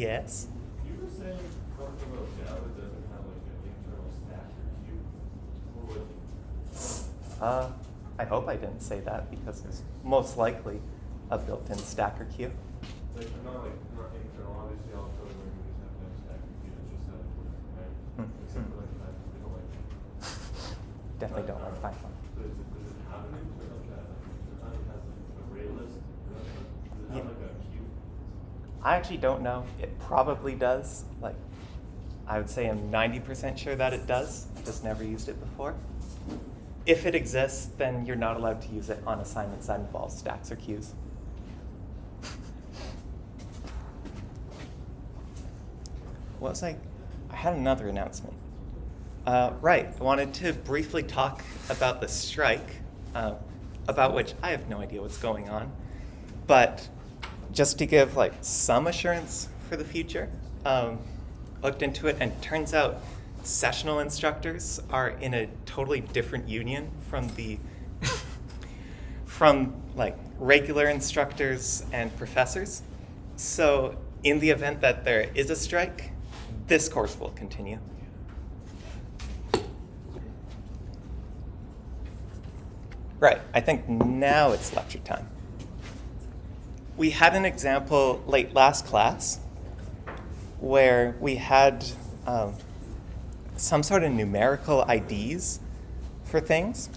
Yes. You were saying something about Java doesn't have like an internal stacker queue. What was it? I hope I didn't say that because there's most likely a built-in stacker queue. Like, not internal. Obviously, all code languages have to have stacker queue. It's just how it works, right? Except for like Python, they don't like it. Definitely don't like Python. But does it have an internal chat? Like, it has like an array list. Does it have like a queue? I actually don't know. It probably does. Like, I would say I'm 90% sure that it does. I've just never used it before. If it exists, then you're not allowed to use it on assignments that involve stacks or queues. What was I had another announcement. Right, I wanted to briefly talk about the strike, about which I have no idea what's going on. But just to give like some assurance for the future, looked into it, and it turns out sessional instructors are in a totally different union from the from like regular instructors and professors. So in the event that there is a strike, this course will continue. Right, I think now it's lecture time. We had an example late last class where we had some sort of numerical IDs for things.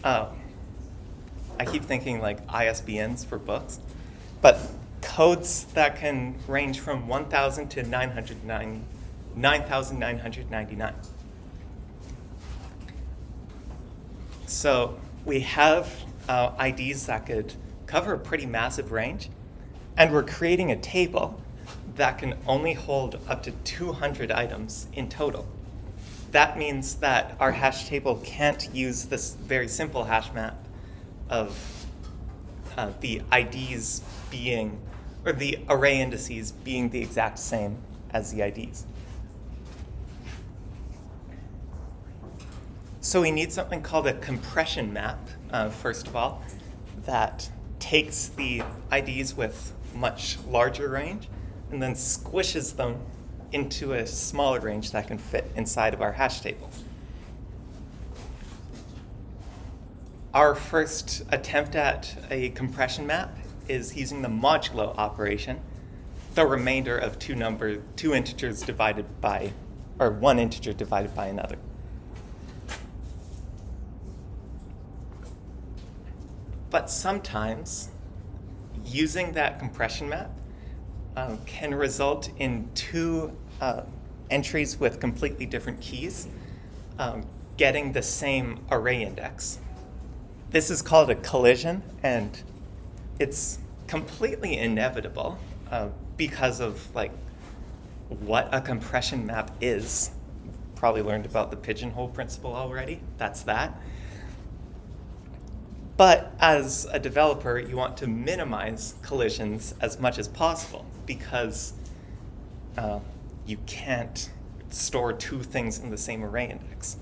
I keep thinking like ISBNs for books, but codes that can range from 1,000 to 9,999. So we have IDs that could cover a pretty massive range, and we're creating a table that can only hold up to 200 items in total. That means that our hash table can't use this very simple hash map of the IDs being, or the array indices being the exact same as the IDs. So we need something called a compression map, first of all, that takes the IDs with much larger range and then squishes them into a smaller range that can fit inside of our hash table. Our first attempt at a compression map is using the modulo operation, the remainder of two integers divided by, or one integer divided by another. But sometimes using that compression map can result in two entries with completely different keys getting the same array index. This is called a collision, and it's completely inevitable because of like what a compression map is. Probably learned about the pigeonhole principle already. That's that. But as a developer, you want to minimize collisions as much as possible because you can't store two things in the same array index.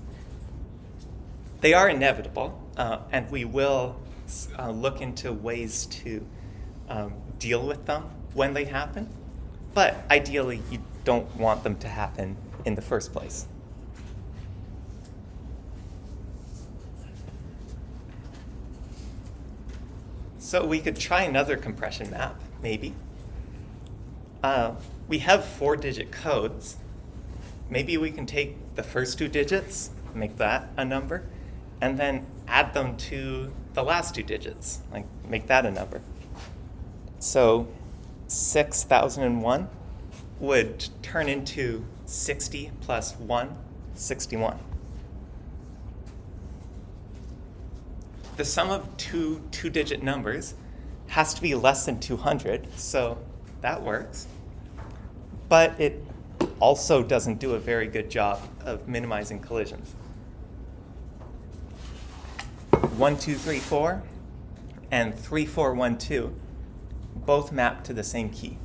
They are inevitable, and we will look into ways to deal with them when they happen. But ideally, you don't want them to happen in the first place. So we could try another compression map, maybe. We have 4-digit codes. Maybe we can take the first 2 digits, make that a number, and then add them to the last 2 digits, like make that a number. So 6,001 would turn into 60 plus 1, 61. The sum of two two-digit numbers has to be less than 200, so that works. But it also doesn't do a very good job of minimizing collisions. 1, 2, 3, 4 and 3, 4, 1, 2 both map to the same key.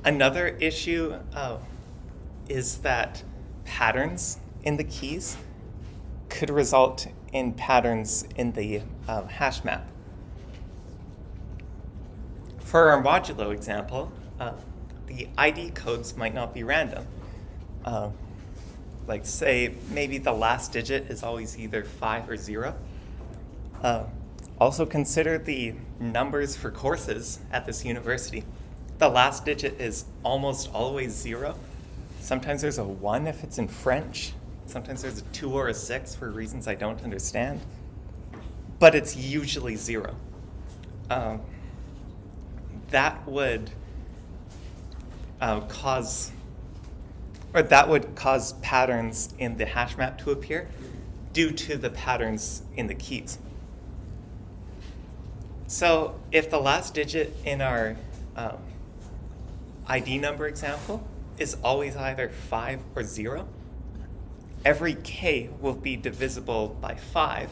Another issue is that patterns in the keys could result in patterns in the hash map. For our modulo example, the ID codes might not be random. Like say, maybe the last digit is always either 5 or 0. Also consider the numbers for courses at this university. The last digit is almost always 0. Sometimes there's a 1 if it's in French. Sometimes there's a 2 or a 6 for reasons I don't understand. But it's usually 0. That would cause patterns in the hash map to appear due to the patterns in the keys. So if the last digit in our ID number example is always either 5 or 0, every k will be divisible by 5,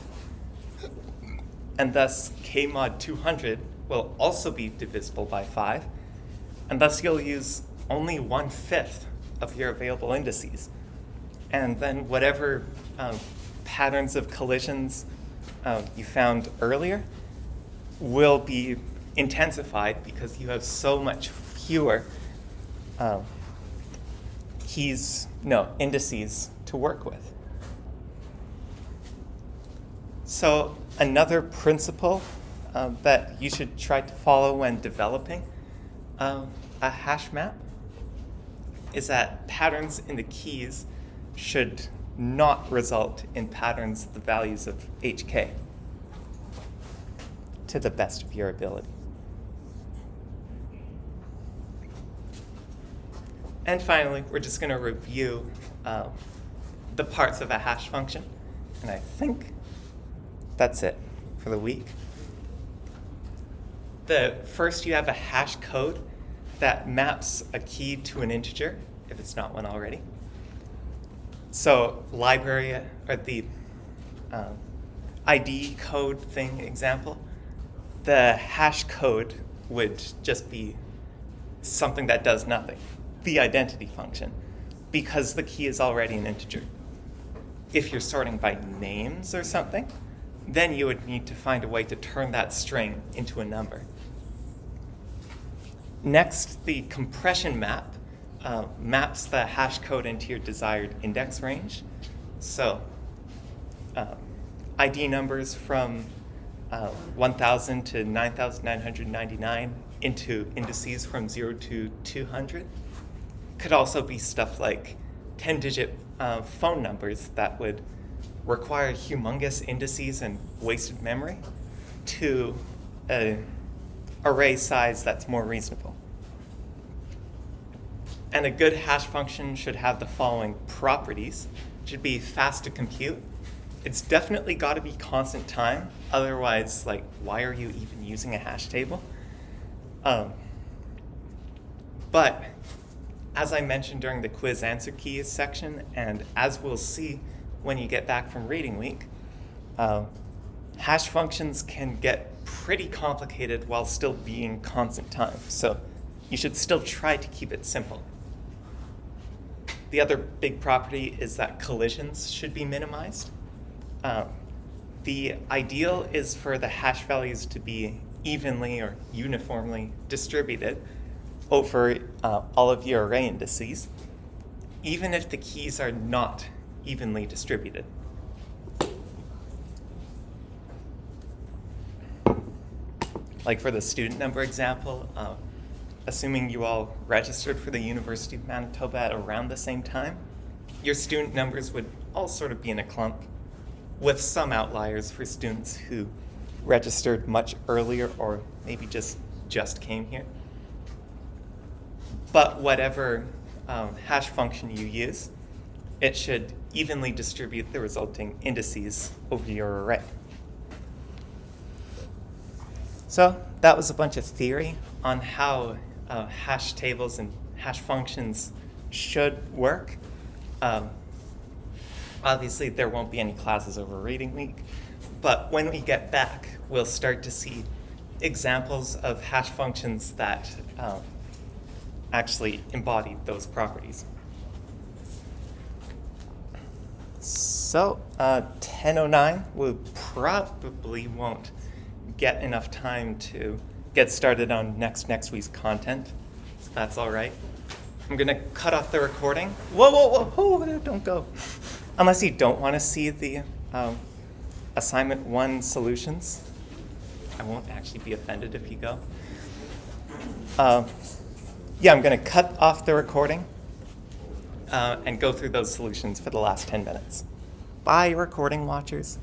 and thus k mod 200 will also be divisible by 5, and thus you'll use only 1/5 of your available indices. And then whatever patterns of collisions you found earlier will be intensified because you have so much fewer indices to work with. So another principle that you should try to follow when developing a hash map is that patterns in the keys should not result in patterns of the values of HK to the best of your ability. And finally, we're just going to review the parts of a hash function. And I think that's it for the week. First, you have a hash code that maps a key to an integer, if it's not one already. So library, or the ID code thing example, the hash code would just be something that does nothing, the identity function, because the key is already an integer. If you're sorting by names or something, then you would need to find a way to turn that string into a number. Next, the compression map maps the hash code into your desired index range. So ID numbers from 1000 to 9999 into indices from 0 to 200. Could also be stuff like 10-digit phone numbers that would require humongous indices and wasted memory to an array size that's more reasonable. And a good hash function should have the following properties. It should be fast to compute. It's definitely got to be constant time. Otherwise, why are you even using a hash table? But as I mentioned during the quiz answer keys section, and as we'll see when you get back from reading week, hash functions can get pretty complicated while still being constant time. So you should still try to keep it simple. The other big property is that collisions should be minimized. The ideal is for the hash values to be evenly or uniformly distributed over all of your array indices, even if the keys are not evenly distributed. Like for the student number example, assuming you all registered for the University of Manitoba at around the same time, your student numbers would all sort of be in a clump, with some outliers for students who registered much earlier or maybe just came here. But whatever hash function you use, it should evenly distribute the resulting indices over your array. So that was a bunch of theory on how hash tables and hash functions should work. Obviously, there won't be any classes over reading week, but when we get back, we'll start to see examples of hash functions that actually embody those properties. So, 10:09, we probably won't get enough time to get started on next week's content. So that's all right. I'm going to cut off the recording. Whoa, don't go. Unless you don't want to see the assignment 1 solutions. I won't actually be offended if you go. Yeah, I'm going to cut off the recording and go through those solutions for the last 10 minutes. Bye, recording watchers.